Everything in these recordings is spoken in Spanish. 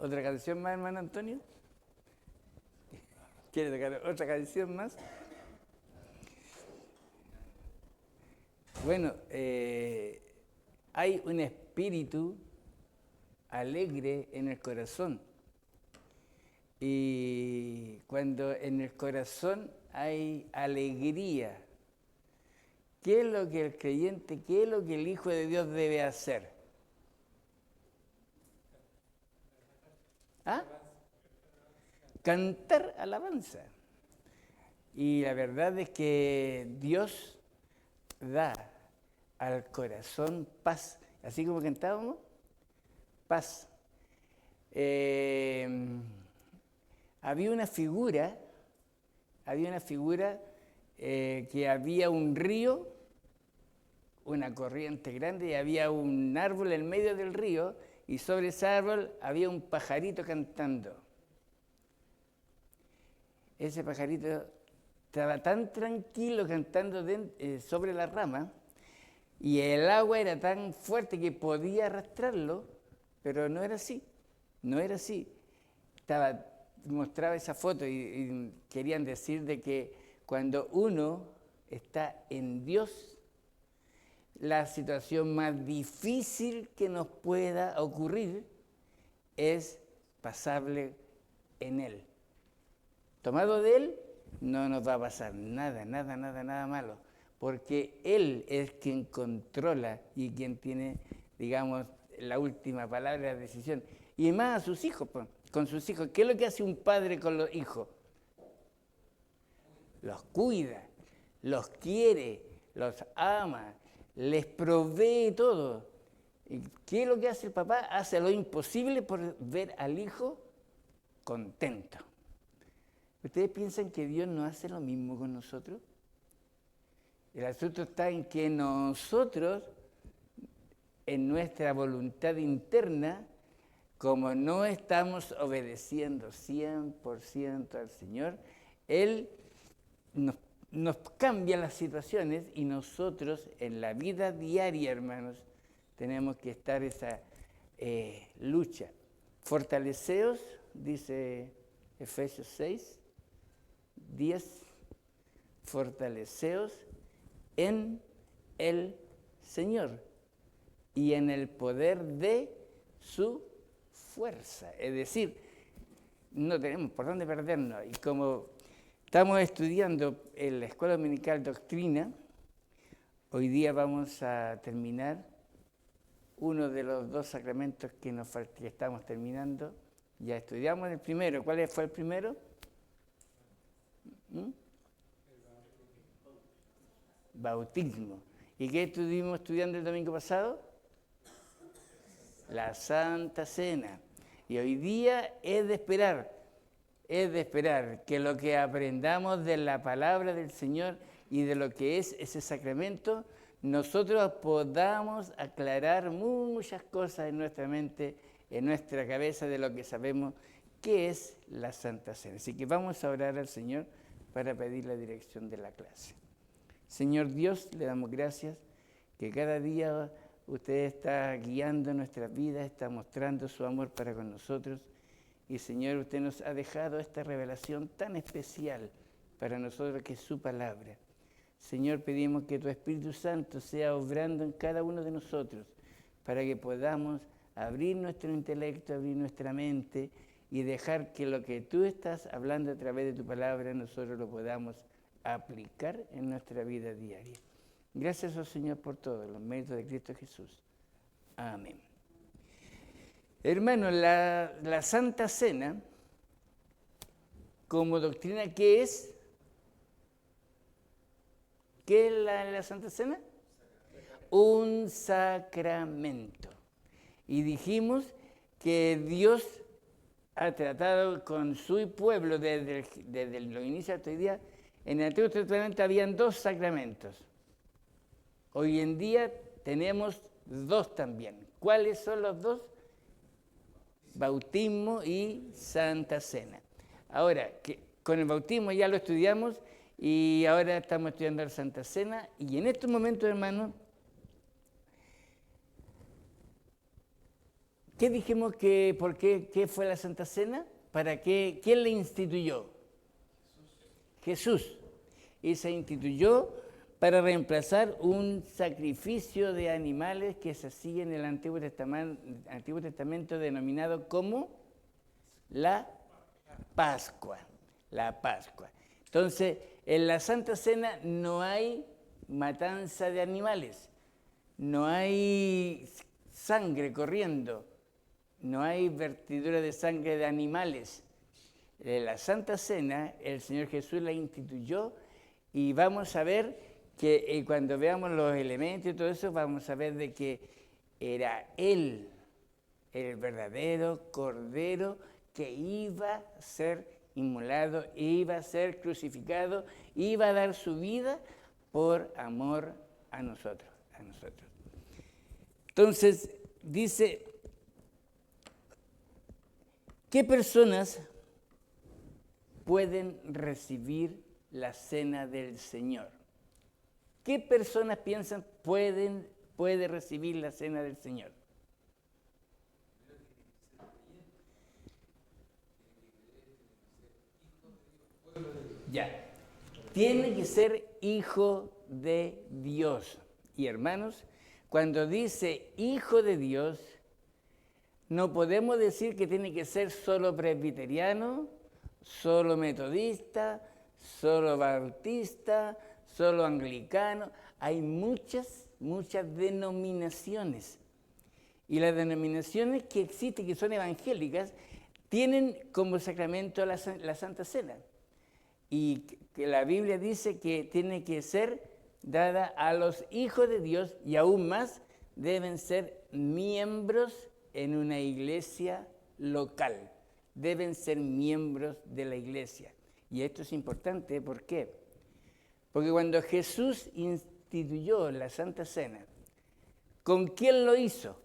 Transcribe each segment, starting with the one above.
¿Otra canción más, hermano Antonio? ¿Quiere tocar otra canción más? Bueno, hay un espíritu alegre en el corazón. Y cuando en el corazón hay alegría, ¿qué es lo que el creyente, qué es lo que el Hijo de Dios debe hacer? ¿Ah? Cantar alabanza. Y la verdad es que Dios da al corazón paz. Así como cantábamos, paz. Había una figura que había un río, una corriente grande, y había un árbol en medio del río, y sobre ese árbol había un pajarito cantando. Ese pajarito estaba tan tranquilo cantando sobre la rama, y el agua era tan fuerte que podía arrastrarlo, pero no era así, no era así. Mostraba esa foto y querían decir de que cuando uno está en Dios, la situación más difícil que nos pueda ocurrir es pasable en Él. Tomado de Él, no nos va a pasar nada malo, porque Él es quien controla y quien tiene, digamos, la última palabra, la decisión. Y más a sus hijos, con sus hijos. ¿Qué es lo que hace un padre con los hijos? Los cuida, los quiere, los ama, les provee todo. ¿Y qué es lo que hace el papá? Hace lo imposible por ver al hijo contento. ¿Ustedes piensan que Dios no hace lo mismo con nosotros? El asunto está en que nosotros, en nuestra voluntad interna, como no estamos obedeciendo 100% al Señor, Él nos cambia las situaciones y nosotros en la vida diaria, hermanos, tenemos que estar esa lucha. Fortaleceos, dice Efesios 6, 10, fortaleceos en el Señor y en el poder de su fuerza. Es decir, no tenemos por dónde perdernos. Y como estamos estudiando en la Escuela Dominical Doctrina, hoy día vamos a terminar uno de los dos sacramentos que estamos terminando. Ya estudiamos el primero. ¿Cuál fue el primero? Bautismo. ¿Y qué estuvimos estudiando el domingo pasado? La Santa Cena. Y hoy día es de esperar que lo que aprendamos de la palabra del Señor y de lo que es ese sacramento, nosotros podamos aclarar muchas cosas en nuestra mente, en nuestra cabeza, de lo que sabemos que es la Santa Cena. Así que vamos a orar al Señor para pedir la dirección de la clase. Señor Dios, le damos gracias que cada día usted está guiando nuestras vidas, está mostrando su amor para con nosotros. Y Señor, usted nos ha dejado esta revelación tan especial para nosotros que es su palabra. Señor, pedimos que tu Espíritu Santo sea obrando en cada uno de nosotros para que podamos abrir nuestro intelecto, abrir nuestra mente y dejar que lo que tú estás hablando a través de tu palabra nosotros lo podamos aplicar en nuestra vida diaria. Gracias, oh Señor, por todo, los méritos de Cristo Jesús. Amén. Hermanos, la Santa Cena, como doctrina, ¿qué es? ¿Qué es la Santa Cena? Un sacramento. Y dijimos que Dios ha tratado con su pueblo desde los inicios hasta hoy día. En el Antiguo Testamento habían 2 sacramentos. Hoy en día tenemos 2 también. ¿Cuáles son los 2? Bautismo y Santa Cena. Ahora, con el bautismo ya lo estudiamos y ahora estamos estudiando la Santa Cena. Y en estos momentos, hermanos, ¿Qué dijimos que, por qué, qué fue la Santa Cena? ¿Para qué? ¿Quién la instituyó? Jesús. Y se instituyó para reemplazar un sacrificio de animales que se hacía en el Antiguo Testamento denominado como la Pascua. La Pascua. Entonces, en la Santa Cena no hay matanza de animales, no hay sangre corriendo, no hay vertidura de sangre de animales. En la Santa Cena, el Señor Jesús la instituyó y vamos a ver que cuando veamos los elementos y todo eso, vamos a ver de que era Él, el verdadero Cordero que iba a ser inmolado, iba a ser crucificado, iba a dar su vida por amor a nosotros. Entonces, dice, ¿qué personas pueden recibir la cena del Señor? ¿Qué personas piensan puede recibir la cena del Señor? Ya, tiene que ser hijo de Dios. Y hermanos, cuando dice hijo de Dios, no podemos decir que tiene que ser solo presbiteriano, solo metodista, solo bautista, solo anglicano. Hay muchas denominaciones. Y las denominaciones que existen, que son evangélicas, tienen como sacramento la Santa Cena. Y que la Biblia dice que tiene que ser dada a los hijos de Dios y aún más deben ser miembros en una iglesia local. Deben ser miembros de la iglesia. Y esto es importante, ¿por qué? Porque cuando Jesús instituyó la Santa Cena, ¿con quién lo hizo?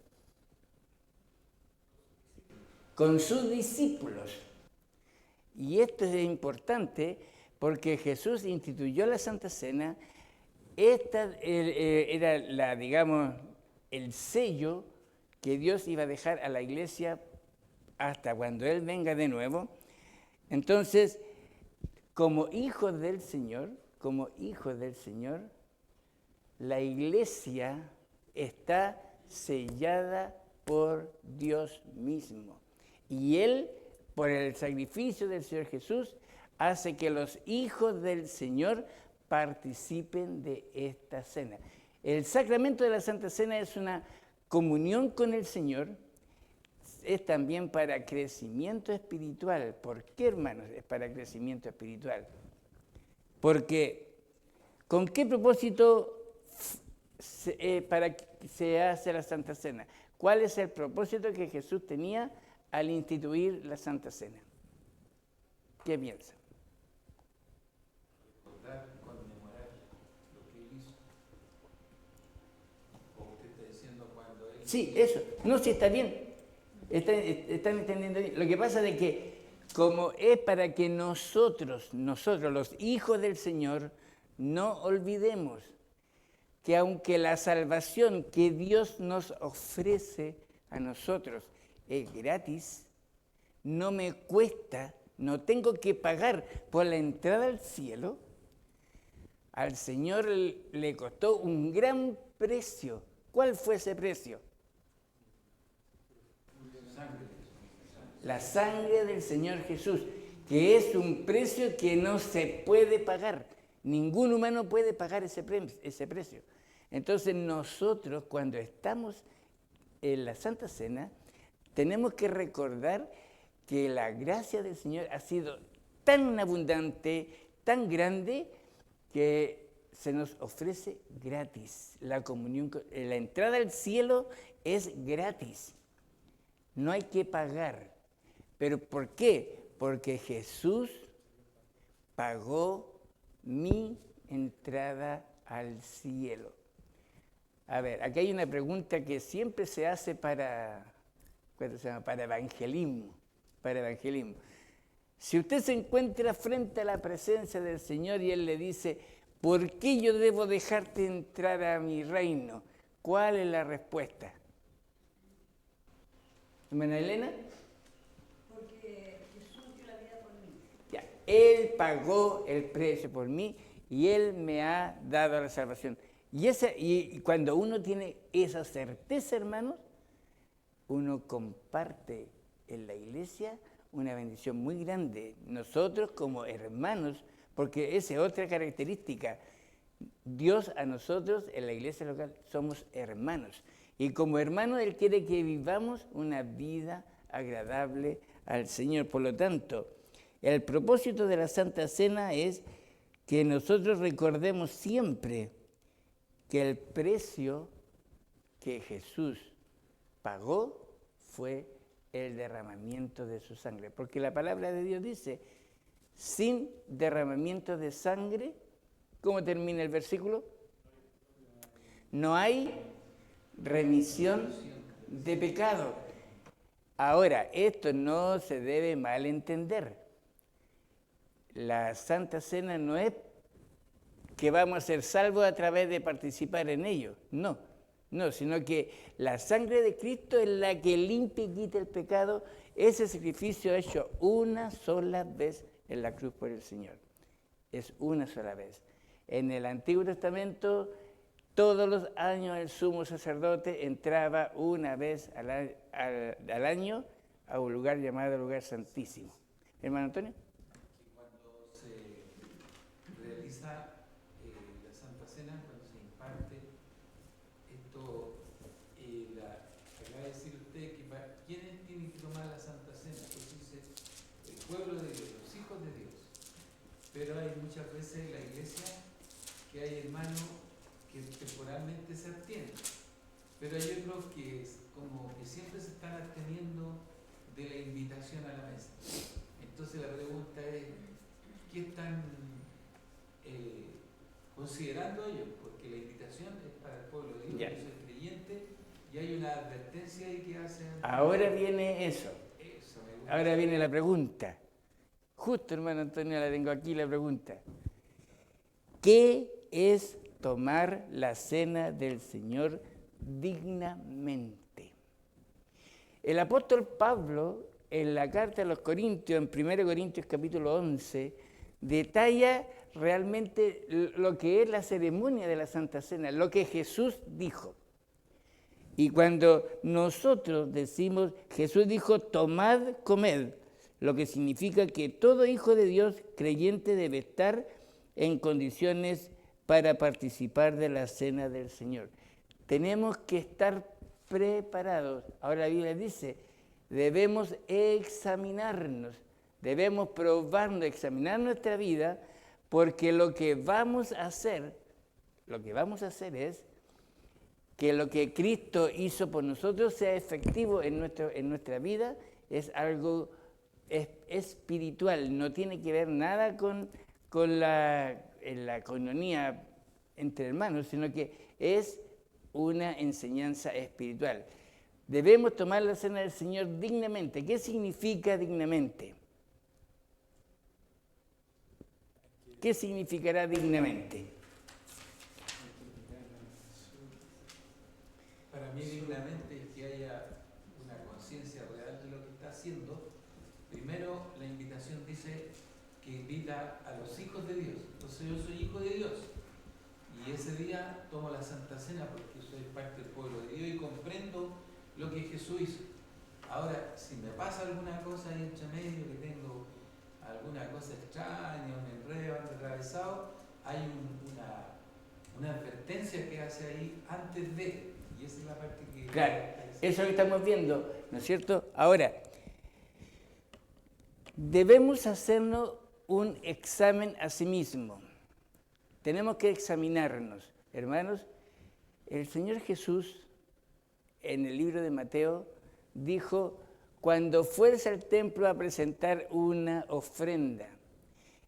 Con sus discípulos. Y esto es importante porque Jesús instituyó la Santa Cena. Esta era digamos, el sello que Dios iba a dejar a la iglesia hasta cuando Él venga de nuevo. Entonces, como hijos del Señor, la iglesia está sellada por Dios mismo. Y Él, por el sacrificio del Señor Jesús, hace que los hijos del Señor participen de esta cena. El sacramento de la Santa Cena es una comunión con el Señor, es también para crecimiento espiritual. ¿Por qué, hermanos? Es para crecimiento espiritual. Porque, ¿con qué propósito se hace la Santa Cena? ¿Cuál es el propósito que Jesús tenía al instituir la Santa Cena? ¿Qué piensan? Recordar, conmemorar lo que Él hizo. O usted está diciendo cuando Él... Sí, eso. No, sí, está bien. Están entendiendo bien. Lo que pasa es que como es para que nosotros, los hijos del Señor, no olvidemos que aunque la salvación que Dios nos ofrece a nosotros es gratis, no me cuesta, no tengo que pagar por la entrada al cielo, al Señor le costó un gran precio. ¿Cuál fue ese precio? La sangre del Señor Jesús, que es un precio que no se puede pagar. Ningún humano puede pagar ese precio. Entonces nosotros, cuando estamos en la Santa Cena, tenemos que recordar que la gracia del Señor ha sido tan abundante, tan grande, que se nos ofrece gratis. La comunión, la entrada al cielo es gratis. No hay que pagar. ¿Pero por qué? Porque Jesús pagó mi entrada al cielo. A ver, aquí hay una pregunta que siempre se hace para evangelismo. Si usted se encuentra frente a la presencia del Señor y Él le dice, ¿por qué yo debo dejarte entrar a mi reino? ¿Cuál es la respuesta? Hermana Elena. Porque Jesús dio la vida por mí. Ya, Él pagó el precio por mí y Él me ha dado la salvación. Y cuando uno tiene esa certeza, hermanos, uno comparte en la iglesia una bendición muy grande. Nosotros como hermanos, porque esa es otra característica. Dios a nosotros en la iglesia local somos hermanos. Y como hermanos Él quiere que vivamos una vida agradable al Señor. Por lo tanto, el propósito de la Santa Cena es que nosotros recordemos siempre que el precio que Jesús pagó fue el derramamiento de su sangre. Porque la palabra de Dios dice, sin derramamiento de sangre, ¿cómo termina el versículo? No hay remisión de pecado. Ahora, esto no se debe malentender. La Santa Cena no es que vamos a ser salvos a través de participar en ello. No, sino que la sangre de Cristo es la que limpia y quita el pecado. Ese sacrificio hecho una sola vez en la cruz por el Señor. Es una sola vez. En el Antiguo Testamento, todos los años el sumo sacerdote entraba una vez al año a un lugar llamado lugar santísimo. Hermano Antonio. Cuando se realiza la Santa Cena, cuando se imparte, esto, acaba de decir usted que ¿quiénes tienen que tomar la Santa Cena? Pues dice, el pueblo de Dios, los hijos de Dios. Pero hay muchas veces en la iglesia que hay hermanos que temporalmente se abstienen, pero hay otros que como que siempre se están absteniendo de la invitación a la mesa. Entonces la pregunta es, ¿qué están considerando ellos? Porque la invitación es para el pueblo de Dios, yo soy creyente, y hay una advertencia ahí que hacen... Ahora viene eso. Ahora viene la pregunta. Justo, hermano Antonio, la tengo aquí la pregunta. ¿Qué es tomar la cena del Señor dignamente? El apóstol Pablo, en la carta a los Corintios, en 1 Corintios capítulo 11, detalla realmente lo que es la ceremonia de la Santa Cena, lo que Jesús dijo. Y cuando nosotros decimos, Jesús dijo, tomad, comed, lo que significa que todo hijo de Dios creyente debe estar en condiciones para participar de la cena del Señor. Tenemos que estar preparados. Ahora la Biblia dice, debemos examinarnos, debemos probarnos, examinar nuestra vida, porque lo que vamos a hacer es que lo que Cristo hizo por nosotros sea efectivo en nuestra vida, es algo espiritual, no tiene que ver nada con la coinonía entre hermanos, sino que es una enseñanza espiritual. Debemos tomar la cena del Señor dignamente. ¿Qué significa dignamente? ¿Qué significará dignamente? Para mí dignamente es que haya una conciencia real de lo que está haciendo. Primero, la invitación dice que invita a los hijos de Dios. Entonces yo soy hijo de Dios. Y ese día tomo la Santa Cena porque soy parte del pueblo de Dios y comprendo lo que Jesús hizo. Ahora, si me pasa alguna cosa ahí entre medio, que tengo alguna cosa extraña, un enredo, un atravesado, hay una advertencia que hace ahí antes de, y esa es la parte que... Claro, eso es lo que estamos viendo, ¿no es cierto? Ahora, debemos hacernos un examen a sí mismo. Tenemos que examinarnos. Hermanos, el Señor Jesús, en el libro de Mateo, dijo, cuando fueres al templo a presentar una ofrenda,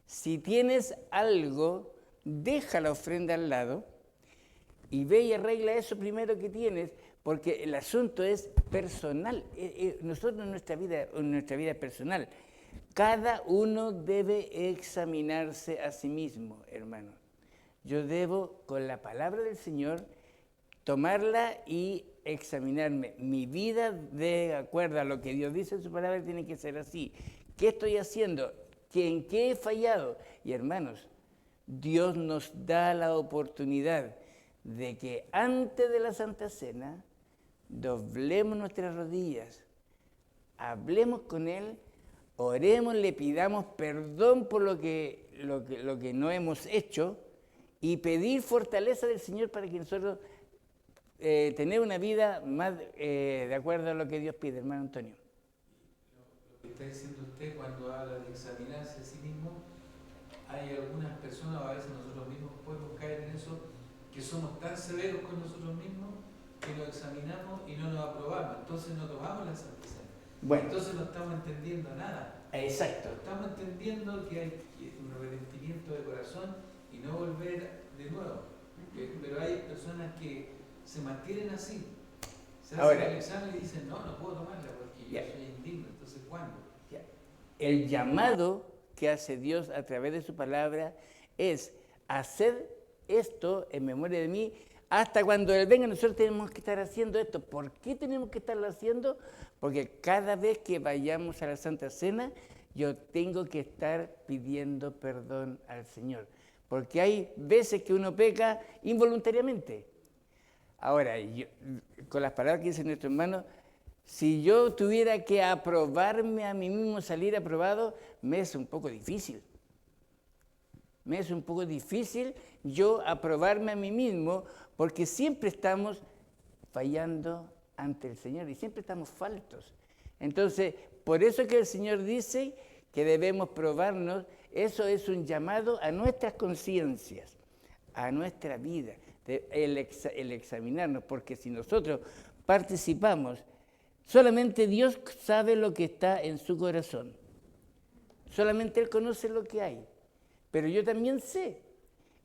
si tienes algo, deja la ofrenda al lado y ve y arregla eso primero que tienes, porque el asunto es personal. Nosotros en nuestra vida personal, cada uno debe examinarse a sí mismo, hermano. Yo debo, con la palabra del Señor, tomarla y examinarme. Mi vida, de acuerdo a lo que Dios dice en su palabra, tiene que ser así. ¿Qué estoy haciendo? ¿En qué he fallado? Y hermanos, Dios nos da la oportunidad de que antes de la Santa Cena doblemos nuestras rodillas, hablemos con Él, oremos, le pidamos perdón por lo que no hemos hecho y pedir fortaleza del Señor para que nosotros tener una vida más de acuerdo a lo que Dios pide, hermano Antonio. Lo que está diciendo usted cuando habla de examinarse a sí mismo, hay algunas personas, o a veces nosotros mismos podemos caer en eso, que somos tan severos con nosotros mismos que nos examinamos y no nos aprobamos, entonces no tomamos la Santa Cena. Bueno, Entonces no estamos entendiendo nada. exacto. Estamos entendiendo que hay un arrepentimiento de corazón y no volver de nuevo. Pero hay personas que se mantienen así. Se hacen el examen y dicen, no puedo tomarla porque yo soy indigno. Entonces, ¿cuándo? El llamado que hace Dios a través de su palabra es hacer esto en memoria de mí. Hasta cuando Él venga, nosotros tenemos que estar haciendo esto. ¿Por qué tenemos que estarlo haciendo? Porque cada vez que vayamos a la Santa Cena, yo tengo que estar pidiendo perdón al Señor. Porque hay veces que uno peca involuntariamente. Ahora, con las palabras que dice nuestro hermano, si yo tuviera que aprobarme a mí mismo, salir aprobado, me es un poco difícil. Me es un poco difícil yo aprobarme a mí mismo, porque siempre estamos fallando ante el Señor y siempre estamos faltos. Entonces, por eso que el Señor dice que debemos probarnos, eso es un llamado a nuestras conciencias, a nuestra vida, el examinarnos, porque si nosotros participamos, solamente Dios sabe lo que está en su corazón. Solamente Él conoce lo que hay. Pero yo también sé,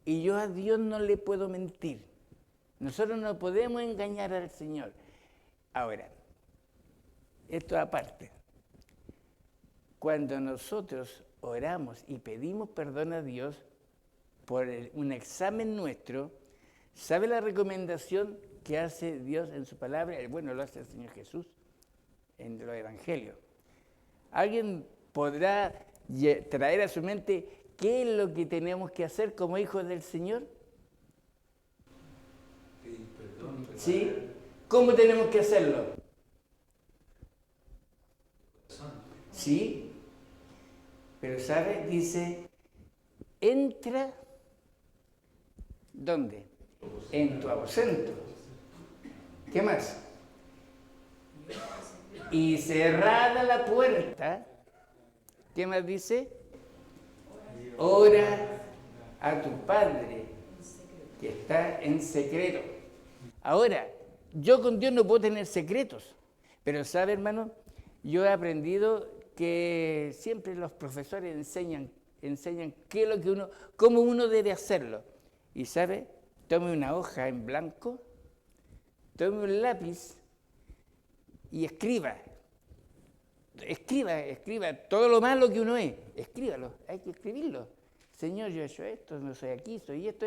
y yo a Dios no le puedo mentir. Nosotros no podemos engañar al Señor. Ahora, esto aparte, cuando nosotros oramos y pedimos perdón a Dios por un examen nuestro, ¿sabe la recomendación que hace Dios en su palabra? Bueno, lo hace el Señor Jesús en los evangelios. ¿Alguien podrá traer a su mente qué es lo que tenemos que hacer como hijos del Señor? Pedir perdón. ¿Sí? ¿Cómo tenemos que hacerlo? Sí, pero ¿sabe? Dice, entra, ¿dónde? En tu aposento. ¿Qué más? Y cerrada la puerta, ¿qué más dice? Ora a tu Padre que está en secreto. Ahora, yo con Dios no puedo tener secretos, pero ¿sabe, hermano? Yo he aprendido que siempre los profesores enseñan qué es lo que cómo uno debe hacerlo. Y ¿sabe? Tome una hoja en blanco, tome un lápiz y escriba todo lo malo que uno es, escríbalo, hay que escribirlo. Señor, yo he hecho esto, no soy aquí, soy esto.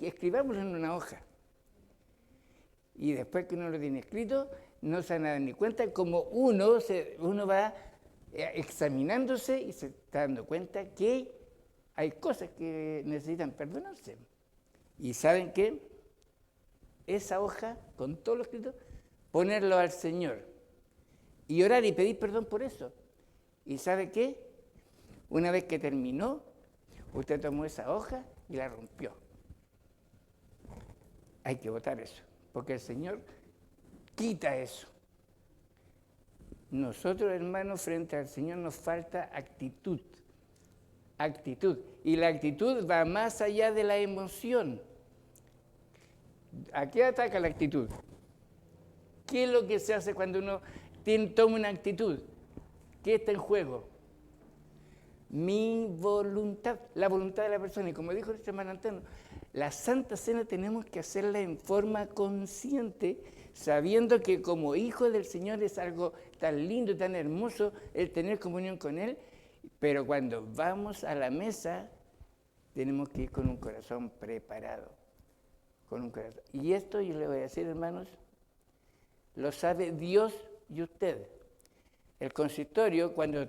Escribámoslo en una hoja. Y después que uno lo tiene escrito, no se da ni cuenta como uno va examinándose y se está dando cuenta que hay cosas que necesitan perdonarse. Y ¿saben qué? Esa hoja, con todo lo escrito, ponerlo al Señor y orar y pedir perdón por eso. ¿Y sabe qué? Una vez que terminó, usted tomó esa hoja y la rompió. Hay que botar eso, porque el Señor quita eso. Nosotros, hermanos, frente al Señor nos falta actitud. Y la actitud va más allá de la emoción. ¿A qué ataca la actitud? ¿Qué es lo que se hace cuando uno toma una actitud? ¿Qué está en juego? Mi voluntad, la voluntad de la persona. Y como dijo el hermano Antonio, la Santa Cena tenemos que hacerla en forma consciente, sabiendo que como hijos del Señor es algo tan lindo, tan hermoso el tener comunión con Él, pero cuando vamos a la mesa tenemos que ir con un corazón preparado. Y esto yo le voy a decir, hermanos, lo sabe Dios y usted. El consistorio, cuando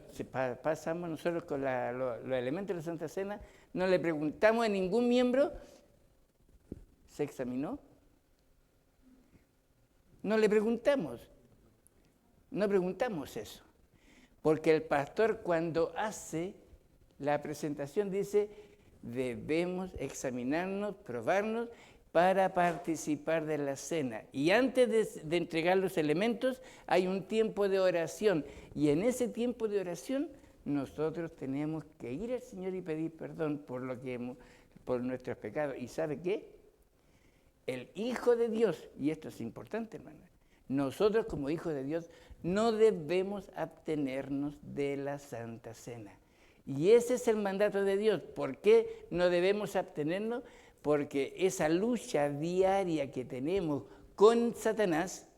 pasamos nosotros con los elementos de la Santa Cena, no le preguntamos a ningún miembro, ¿se examinó? No le preguntamos. No preguntamos eso. Porque el pastor cuando hace la presentación dice, debemos examinarnos, probarnos para participar de la cena. Y antes de entregar los elementos hay un tiempo de oración. Y en ese tiempo de oración nosotros tenemos que ir al Señor y pedir perdón por nuestros pecados. ¿Y sabe qué? El Hijo de Dios, y esto es importante, hermano, nosotros como hijos de Dios no debemos abstenernos de la Santa Cena. Y ese es el mandato de Dios. ¿Por qué no debemos abstenernos? Porque esa lucha diaria que tenemos con Satanás,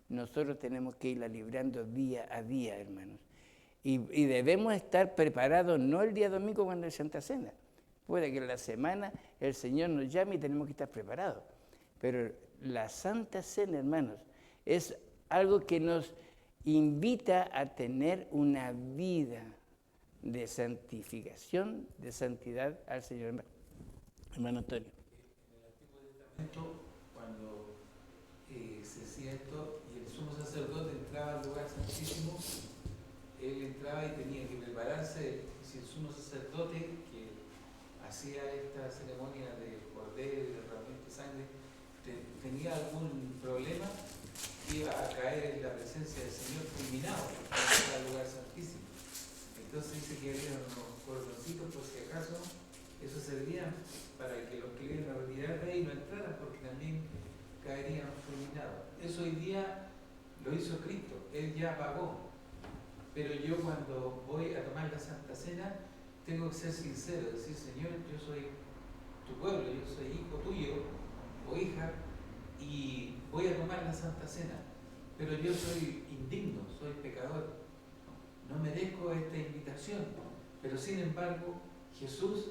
nosotros tenemos que irla librando día a día, hermanos. Y debemos estar preparados, no el día domingo cuando es Santa Cena. Puede que en la semana el Señor nos llame y tenemos que estar preparados. Pero la Santa Cena, hermanos, es algo que nos invita a tener una vida de santificación, de santidad al Señor. Hermano Antonio. En el Antiguo Testamento, cuando se hacía esto y el sumo sacerdote entraba al lugar santísimo, él entraba y tenía que prepararse. Si el sumo sacerdote que hacía esta ceremonia de cordero y derramamiento de sangre tenía algún problema, iba a caer en la presencia del Señor fulminado al lugar santísimo. Entonces dice que había unos cordoncitos por si acaso, eso servía para que los que iban a retirar de ahí no entraran, porque también caerían fulminados. Eso hoy día lo hizo Cristo, Él ya pagó. Pero yo cuando voy a tomar la Santa Cena, tengo que ser sincero, decir, Señor, yo soy tu pueblo, yo soy hijo tuyo o hija, y voy a tomar la Santa Cena, pero yo soy indigno, soy pecador, no merezco esta invitación, pero sin embargo Jesús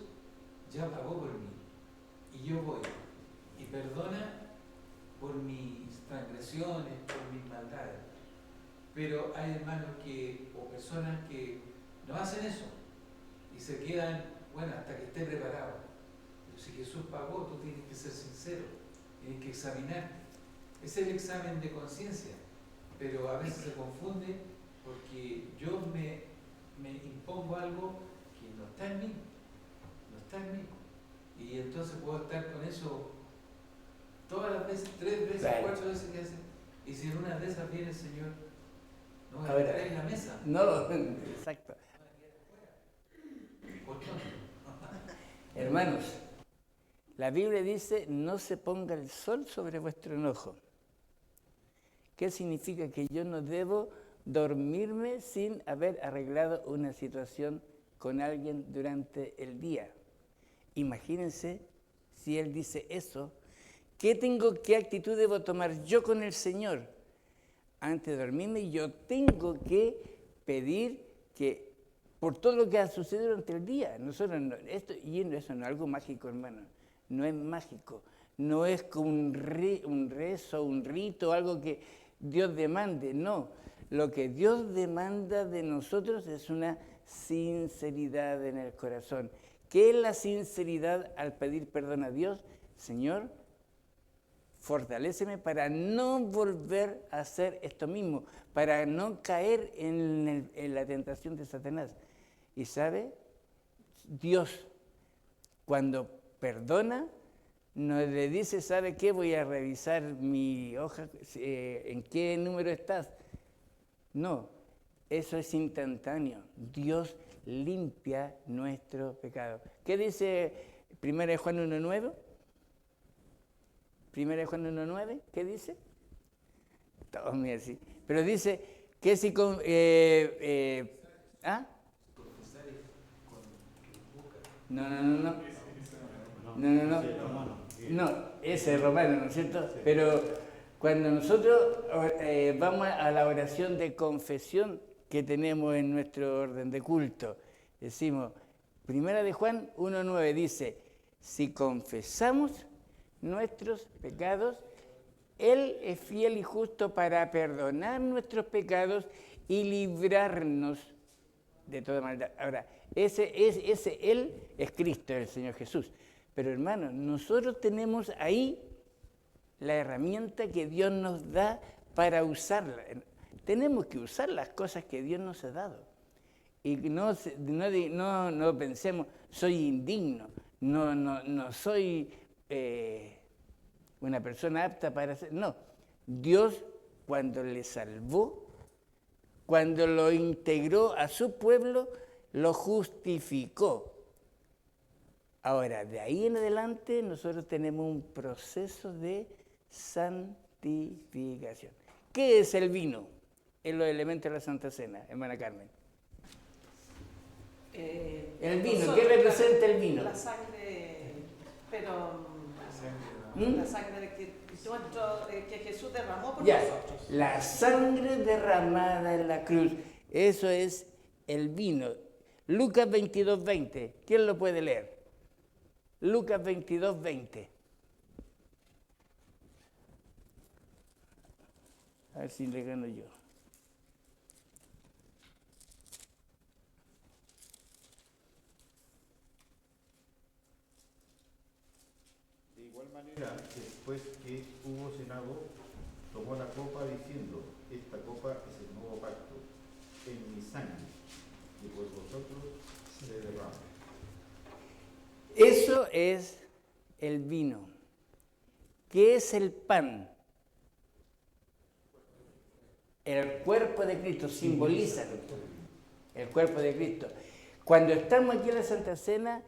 ya pagó por mí y yo voy y perdona por mis transgresiones, por mis maldades. Pero hay hermanos o personas que no hacen eso y se quedan, bueno, hasta que esté preparado. Pero si Jesús pagó, tú tienes que ser sincero, tienes que examinarte. Es el examen de conciencia, pero a veces se confunde porque yo me impongo algo que no está en mí, no está en mí. Y entonces puedo estar con eso todas las veces, 3 veces, Claro. 4 veces que hacen. Y si en una de esas viene el Señor, no va A a ver, estar en la mesa. No, exacto. ¿Por qué? Hermanos, la Biblia dice, no se ponga el sol sobre vuestro enojo. ¿Qué significa? Que yo no debo dormirme sin haber arreglado una situación con alguien durante el día. Imagínense si Él dice eso, ¿qué actitud debo tomar yo con el Señor? Antes de dormirme, yo tengo que pedir que por todo lo que ha sucedido durante el día. Nosotros eso no es algo mágico, hermano. No es mágico. No es como un rezo, un rito, algo que Dios demande. No. Lo que Dios demanda de nosotros es una sinceridad en el corazón. ¿Qué es la sinceridad al pedir perdón a Dios? Señor, fortaléceme para no volver a hacer esto mismo, para no caer en la tentación de Satanás. Y sabe, Dios, cuando perdona, no le dice, ¿sabe qué? Voy a revisar mi hoja, ¿en qué número estás? No, eso es instantáneo. Dios limpia nuestro pecado. ¿Qué dice 1 Juan 1:9? 1 Juan 1:9, ¿qué dice? Todos me así. Pero dice que si con... ¿ah? No, ese es romano, ¿no es cierto? Pero cuando nosotros vamos a la oración de confesión que tenemos en nuestro orden de culto, decimos, 1 Juan 1:9 dice, si confesamos nuestros pecados, Él es fiel y justo para perdonar nuestros pecados y librarnos de toda maldad. Ahora, ese Él es Cristo, el Señor Jesús. Pero hermanos, nosotros tenemos ahí la herramienta que Dios nos da para usarla. Tenemos que usar las cosas que Dios nos ha dado. Y no pensemos, soy indigno, no soy una persona apta para hacer. No, Dios cuando le salvó, cuando lo integró a su pueblo, lo justificó. Ahora, de ahí en adelante nosotros tenemos un proceso de santificación. ¿Qué es el vino? Es los elementos de la Santa Cena, hermana Carmen. El vino, ¿qué representa el vino? La sangre, pero ¿Mm? la sangre que Jesús derramó por Ya, nosotros. la sangre derramada en la cruz, eso es el vino. Lucas 22:20, ¿quién lo puede leer? Lucas 22:20. A ver si le gano yo. De igual manera, después que hubo cenado, tomó la copa diciendo, esta copa es el nuevo pacto en mi sangre, y por vosotros se derrama. Eso es el vino. ¿Qué es el pan? El cuerpo de Cristo, simboliza el cuerpo de Cristo. Cuando estamos aquí en la Santa Cena,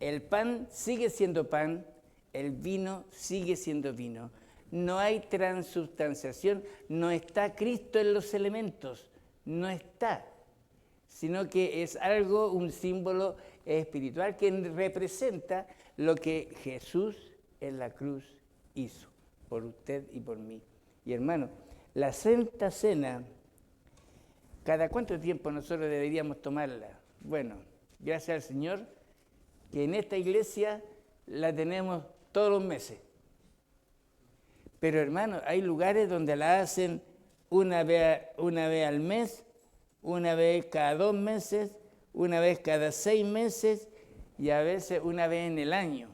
el pan sigue siendo pan, el vino sigue siendo vino. No hay transubstanciación, no está Cristo en los elementos, no está, sino que es algo, un símbolo espiritual que representa lo que Jesús en la cruz hizo por usted y por mí. Y hermano, la Santa Cena, ¿cada cuánto tiempo nosotros deberíamos tomarla? Bueno, gracias al Señor que en esta iglesia la tenemos todos los meses. Pero hermano, hay lugares donde la hacen una vez al mes, una vez cada 2 meses, una vez cada 6 meses y a veces una vez en el año.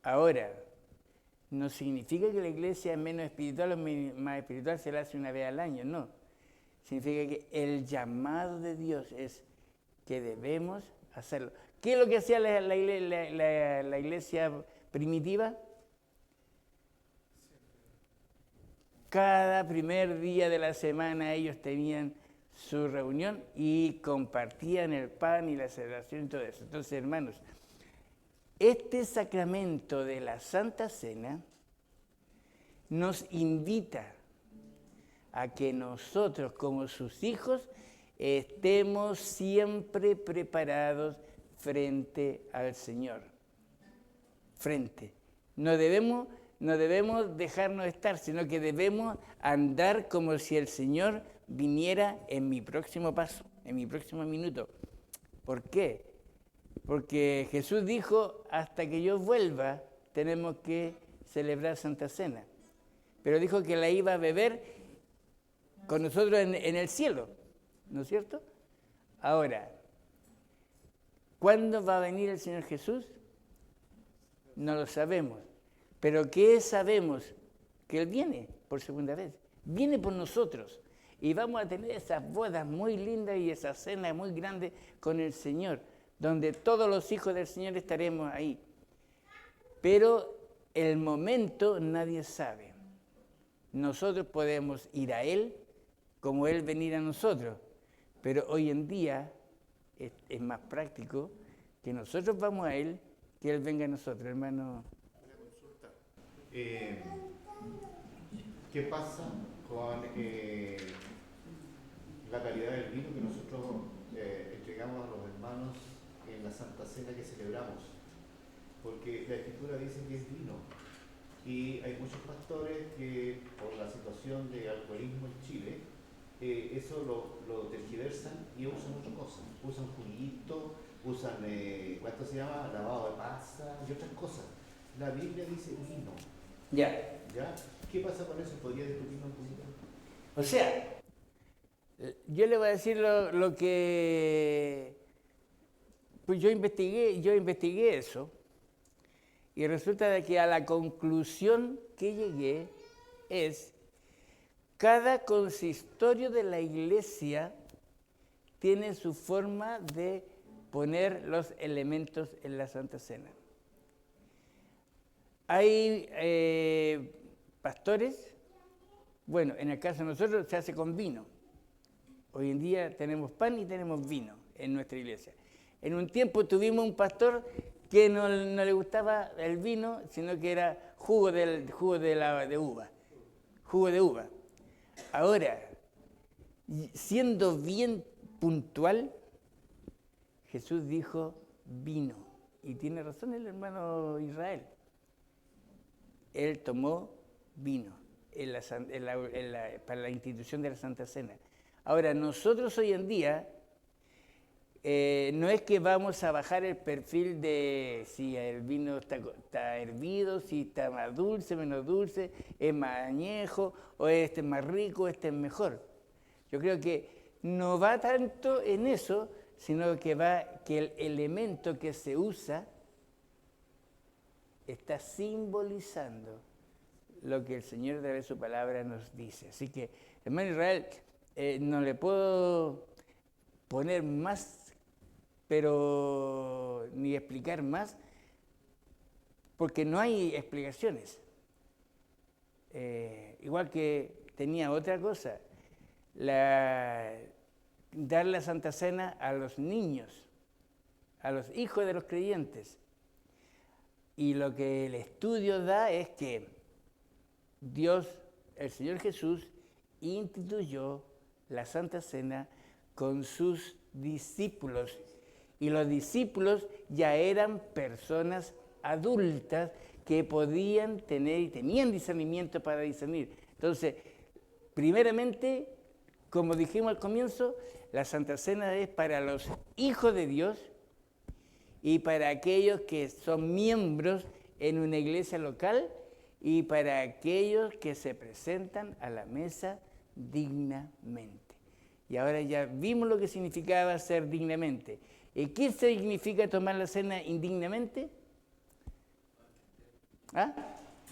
Ahora, no significa que la iglesia es menos espiritual o más espiritual, se la hace una vez al año, no. Significa que el llamado de Dios es que debemos hacerlo. ¿Qué es lo que hacía la iglesia primitiva? Cada primer día de la semana ellos tenían su reunión y compartían el pan y la celebración y todo eso. Entonces, hermanos, este sacramento de la Santa Cena nos invita a que nosotros, como sus hijos, estemos siempre preparados frente al Señor. Frente. No debemos dejarnos estar, sino que debemos andar como si el Señor viniera en mi próximo paso, en mi próximo minuto. ¿Por qué? Porque Jesús dijo, hasta que yo vuelva, tenemos que celebrar Santa Cena. Pero dijo que la iba a beber con nosotros en el cielo, ¿no es cierto? Ahora, ¿cuándo va a venir el Señor Jesús? No lo sabemos. Pero ¿qué sabemos? Que Él viene por segunda vez. Viene por nosotros. Y vamos a tener esas bodas muy lindas y esa cena muy grande con el Señor, donde todos los hijos del Señor estaremos ahí. Pero el momento nadie sabe. Nosotros podemos ir a Él como Él venir a nosotros. Pero hoy en día es más práctico que nosotros vamos a Él que Él venga a nosotros, hermano. ¿Qué pasa con la calidad del vino que nosotros entregamos a los hermanos en la Santa Cena que celebramos? Porque la Escritura dice que es vino y hay muchos pastores que por la situación de alcoholismo en Chile eso lo tergiversan y usan otra cosa, usan juguito, usan, ¿cuánto se llama? Lavado de pasa y otras cosas. La Biblia dice vino. Ya. ¿Ya? ¿Qué pasa con eso? ¿Podría discutirlo un poquito? O sea, yo le voy a decir lo que... Pues yo investigué eso y resulta de que a la conclusión que llegué es cada consistorio de la iglesia tiene su forma de poner los elementos en la Santa Cena. Hay pastores, bueno, en el caso de nosotros se hace con vino. Hoy en día tenemos pan y tenemos vino en nuestra iglesia. En un tiempo tuvimos un pastor que no le gustaba el vino, sino que era jugo de uva. Jugo de uva. Ahora, siendo bien puntual, Jesús dijo vino. Y tiene razón el hermano Israel. Él tomó vino para la institución de la Santa Cena. Ahora, nosotros hoy en día, no es que vamos a bajar el perfil de si el vino está hervido, si está más dulce, menos dulce, es más añejo, o este es más rico, este es mejor. Yo creo que no va tanto en eso, sino que va que el elemento que se usa está simbolizando lo que el Señor a través de su palabra nos dice. Así que, hermano Israel, no le puedo poner más, pero ni explicar más, porque no hay explicaciones. Igual que tenía otra cosa, dar la Santa Cena a los niños, a los hijos de los creyentes. Y lo que el estudio da es que Dios, el Señor Jesús, instituyó la Santa Cena con sus discípulos. Y los discípulos ya eran personas adultas que podían tener y tenían discernimiento para discernir. Entonces, primeramente, como dijimos al comienzo, la Santa Cena es para los hijos de Dios y para aquellos que son miembros en una iglesia local y para aquellos que se presentan a la mesa dignamente. Y ahora ya vimos lo que significaba ser dignamente. ¿Y qué significa tomar la cena indignamente? ¿Ah?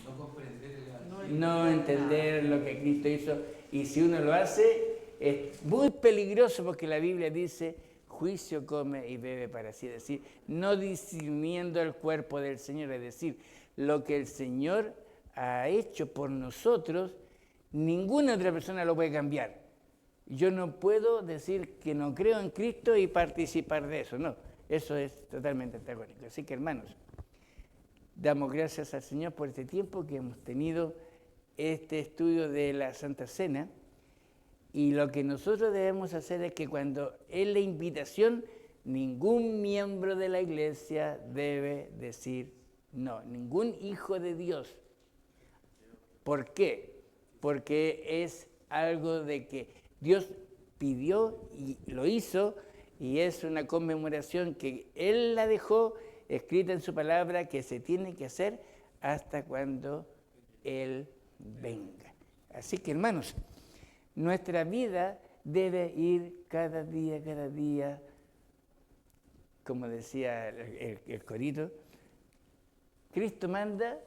No comprender el Evangelio. No entender lo que Cristo hizo. Y si uno lo hace, es muy peligroso porque la Biblia dice, juicio come y bebe para así decir, no discerniendo el cuerpo del Señor, es decir, lo que el Señor ha hecho por nosotros, ninguna otra persona lo puede cambiar. Yo no puedo decir que no creo en Cristo y participar de eso, no, eso es totalmente antagónico. Así que hermanos, damos gracias al Señor por este tiempo que hemos tenido este estudio de la Santa Cena. Y lo que nosotros debemos hacer es que cuando es la invitación, ningún miembro de la iglesia debe decir no, ningún hijo de Dios. ¿Por qué? Porque es algo de que Dios pidió y lo hizo, y es una conmemoración que Él la dejó escrita en su palabra que se tiene que hacer hasta cuando Él venga. Así que hermanos, nuestra vida debe ir cada día, como decía el corito, Cristo manda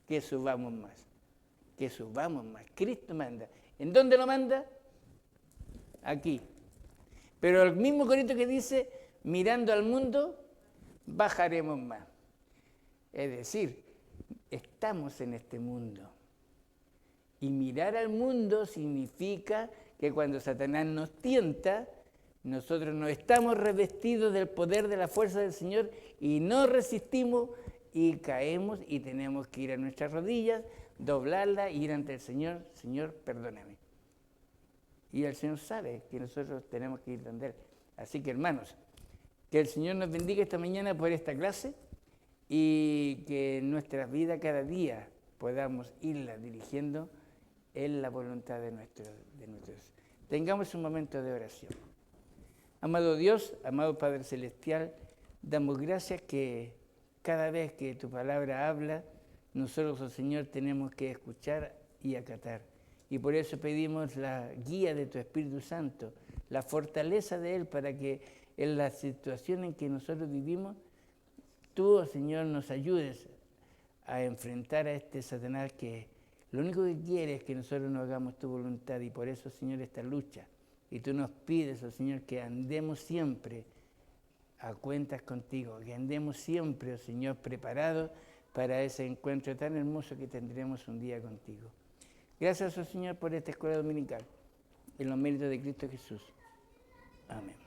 que subamos más, Cristo manda. ¿En dónde lo manda? Aquí. Pero el mismo corito que dice, mirando al mundo, bajaremos más. Es decir, estamos en este mundo. Y mirar al mundo significa que cuando Satanás nos tienta, nosotros no estamos revestidos del poder de la fuerza del Señor y no resistimos y caemos y tenemos que ir a nuestras rodillas, doblarla, ir ante el Señor, Señor, perdóname. Y el Señor sabe que nosotros tenemos que ir donde Él. Así que hermanos, que el Señor nos bendiga esta mañana por esta clase y que en nuestra vida cada día podamos irla dirigiendo en la voluntad de nuestro Dios. Tengamos un momento de oración. Amado Dios, amado Padre Celestial, damos gracias que cada vez que tu palabra habla, nosotros, oh Señor, tenemos que escuchar y acatar. Y por eso pedimos la guía de tu Espíritu Santo, la fortaleza de Él para que en la situación en que nosotros vivimos, tú, oh Señor, nos ayudes a enfrentar a este Satanás que lo único que quiere es que nosotros no hagamos tu voluntad. Y por eso, Señor, esta lucha. Y tú nos pides, oh Señor, que andemos siempre a cuentas contigo, que andemos siempre, oh Señor, preparados para ese encuentro tan hermoso que tendremos un día contigo. Gracias, oh Señor, por esta escuela dominical, en los méritos de Cristo Jesús. Amén.